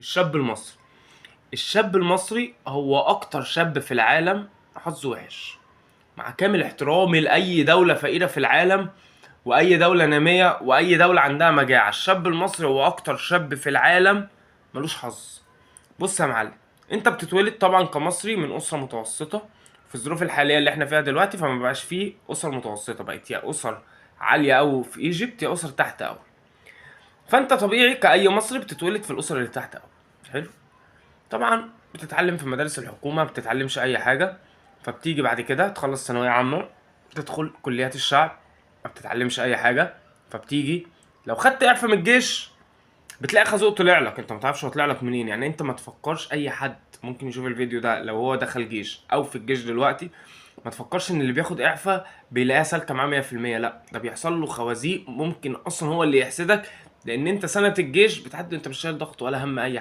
الشاب المصري. الشاب المصري هو اكتر شاب في العالم حظه وحش، مع كامل احترامي لاي دولة فقيرة في العالم واي دولة نامية واي دولة عندها مجاعة. الشاب المصري هو اكتر شاب في العالم ملوش حظ. بص يا معلم، انت بتتولد طبعا كمصري من اسرة متوسطة. في الظروف الحالية اللي احنا فيها دلوقتي فما بقاش فيه اسر متوسطة، بقت يا اسر عالية اوي في ايجيبت يا اسر تحت اوي. فانت طبيعي كأي مصري بتتولد في الاسر اللي تحت اوي. حلو. طبعا بتتعلم في مدارس الحكومة، ما بتتعلمش أي حاجة. فبتيجي بعد كده تخلص ثانوية عامة، تدخل كليات الشعب، ما بتتعلمش أي حاجة. فبتيجي لو خدت إعفاء من الجيش بتلاقي خازوق طلع لك، انت ما تعرفش هو طلع لك منين. يعني انت ما تفكرش اي حد ممكن يشوف الفيديو ده لو هو دخل جيش او في الجيش دلوقتي، ما تفكرش ان اللي بياخد اعفاء بيلاقيها سالكه معاه 100%. لا، ده بيحصل له خوازيق، ممكن اصلا هو اللي يحسدك، لان انت سنه الجيش بتعدي انت مش شايل ضغط ولا هم اي